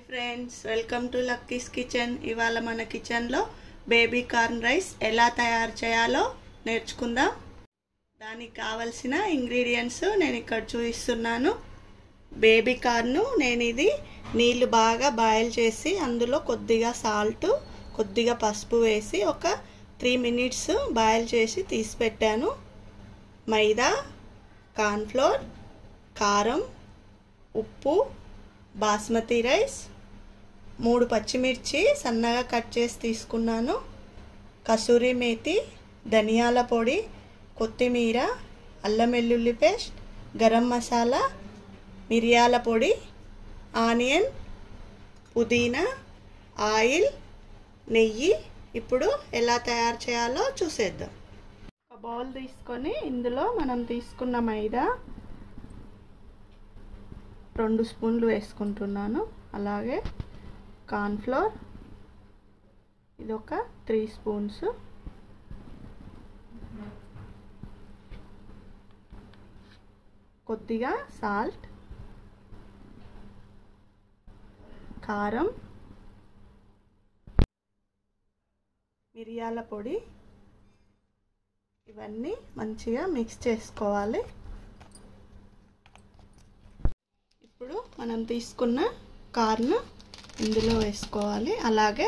Friends, welcome to Lucky's kitchen. ఇవాళ మన కిచెన్లో బేబీ కార్న్ రైస్ ఎలా తయారు చేయాలో నేర్చుకుందాం. దానికి కావలసిన ఇంగ్రీడియంట్స్ నేను ఇక్కడ చూపిస్తున్నాను. బేబీ కార్న్ నేను ఇది నీళ్ళు బాగా బాయిల్ చేసి అందులో కొద్దిగా సాల్ట్, కొద్దిగా పసుపు వేసి ఒక 3 minutes బాయిల్ చేసి తీసి పెట్టాను. మైదా, కార్న్ఫ్లోర్, కారం, ఉప్పు, బాస్మతి రైస్, 3 పచ్చిమిర్చి సన్నగా కట్ చేసి తీసుకున్నాను, కసూరి మేతి, ధనియాల పొడి, కొత్తిమీర, అల్లం వెల్లుల్లి పేస్ట్, గరం మసాలా, మిరియాల పొడి, ఆనియన్, పుదీనా, ఆయిల్, నెయ్యి. ఇప్పుడు ఎలా తయారు చేయాలో చూసేద్దాం. ఒక బౌల్ తీసుకొని ఇందులో మనం తీసుకున్న మైదా 2 స్పూన్లు వేసుకుంటున్నాను. అలాగే కార్న్ఫ్లోర్ ఇది ఒక 3 స్పూన్స్, కొద్దిగా సాల్ట్, కారం, మిరియాల పొడి, ఇవన్నీ మంచిగా మిక్స్ చేసుకోవాలి. ఇప్పుడు మనం తీసుకున్న కార్న్ ఇందులో వేసుకోవాలి. అలాగే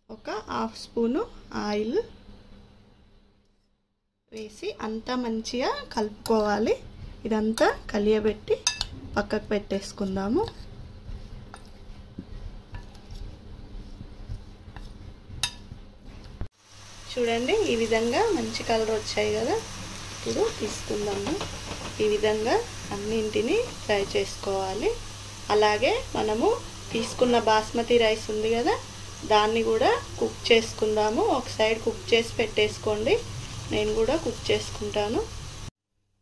ఒక 1/2 స్పూను ఆయిల్ వేసి అంతా మంచిగా కలుపుకోవాలి. ఇదంతా కలియబెట్టి పక్కకు పెట్టేసుకుందాము. చూడండి, ఈ విధంగా మంచి కలర్ వచ్చాయి కదా. ఇప్పుడు తీసుకుందాము. ఈ విధంగా అన్నింటినీ ఫ్రై చేసుకోవాలి. అలాగే మనము తీసుకున్న బాస్మతి రైస్ ఉంది కదా, దాన్ని కూడా కుక్ చేసుకుందాము. ఒక సైడ్ కుక్ చేసి పెట్టేసుకోండి. నేను కూడా కుక్ చేసుకుంటాను.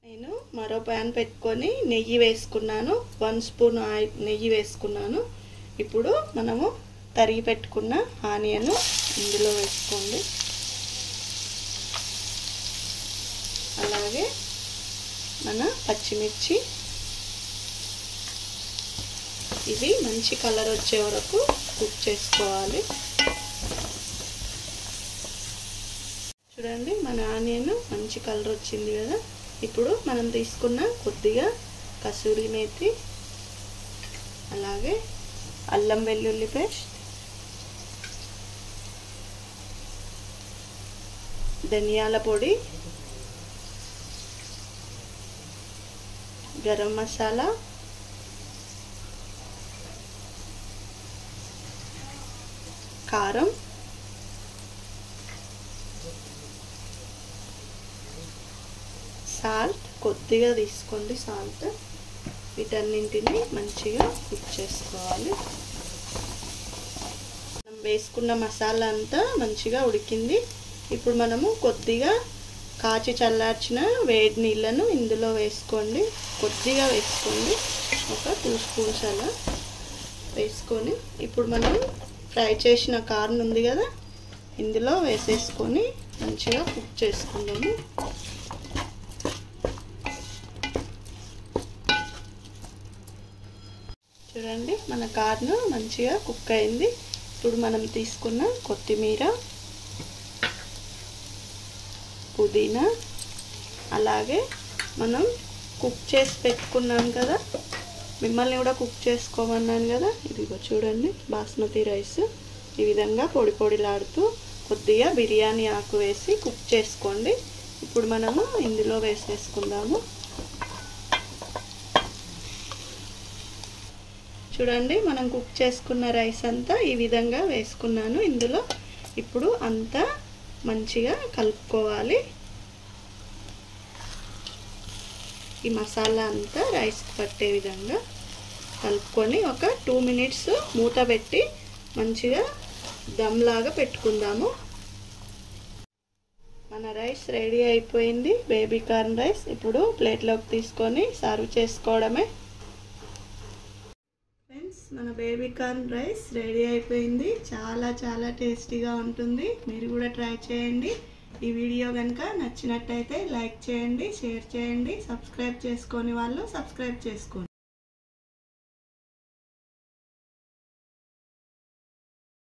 నేను మరో ప్యాన్ పెట్టుకొని నెయ్యి వేసుకున్నాను. 1 స్పూన్ నెయ్యి వేసుకున్నాను. ఇప్పుడు మనము తరిగి పెట్టుకున్న ఆనియన్ ఇందులో వేసుకోండి. అలాగే మన పచ్చిమిర్చి, ఇది మంచి కలర్ వచ్చే వరకు కుక్ చేసుకోవాలి. చూడండి, మన ఆనియన్ మంచి కలర్ వచ్చింది కదా. ఇప్పుడు మనం తీసుకున్న కొద్దిగా కసూరి మేతి, అలాగే అల్లం వెల్లుల్లి పేస్ట్, ధనియాల పొడి, గరం మసాలా, కారం, సాల్ట్ కొద్దిగా తీసుకోండి. సాల్ట్ వీటన్నింటిని మంచిగా కుక్ చేసుకోవాలి. మనం వేసుకున్న మసాలా అంతా మంచిగా ఉడికింది. ఇప్పుడు మనము కొద్దిగా కాచి చల్లార్చిన వేడి నీళ్ళను ఇందులో వేసుకోండి. కొద్దిగా వేసుకోండి, ఒక 2 స్పూన్స్ అలా వేసుకొని ఇప్పుడు మనం ఫ్రై చేసిన కార్న్ ఉంది కదా, ఇందులో వేసేసుకొని మంచిగా కుక్ చేసుకుందాము. చూడండి, మన కార్న్ మంచిగా కుక్ అయింది. ఇప్పుడు మనం తీసుకున్న కొత్తిమీర, పుదీనా, అలాగే మనం కుక్ చేసి పెట్టుకున్నాం కదా, మిమ్మల్ని కూడా కుక్ చేసుకోమన్నాను కదా, ఇదిగో చూడండి బాస్మతి రైస్ ఈ విధంగా పొడి పొడిలాడుతూ కొద్దిగా బిర్యానీ ఆకు వేసి కుక్ చేసుకోండి. ఇప్పుడు మనము ఇందులో వేసేసుకుందాము. చూడండి, మనం కుక్ చేసుకున్న రైస్ అంతా ఈ విధంగా వేసుకున్నాను ఇందులో. ఇప్పుడు అంతా మంచిగా కలుపుకోవాలి. ఈ మసాలా అంతా రైస్కి పట్టే విధంగా కలుపుకొని ఒక 2 minutes మూత పెట్టి మంచిగా దమ్ లాగా పెట్టుకుందాము. మన రైస్ రెడీ అయిపోయింది, బేబీ కార్న్ రైస్. ఇప్పుడు ప్లేట్లోకి తీసుకొని సర్వ్ చేసుకోవడమే. ఫ్రెండ్స్, మన బేబీ కార్న్ రైస్ రెడీ అయిపోయింది. చాలా చాలా టేస్టీగా ఉంటుంది. మీరు కూడా ట్రై చేయండి. ఈ వీడియో కనుక నచ్చినట్టయితే లైక్ చేయండి, షేర్ చేయండి, సబ్స్క్రైబ్ చేసుకొని వాళ్ళు సబ్స్క్రైబ్ చేసుకోండి.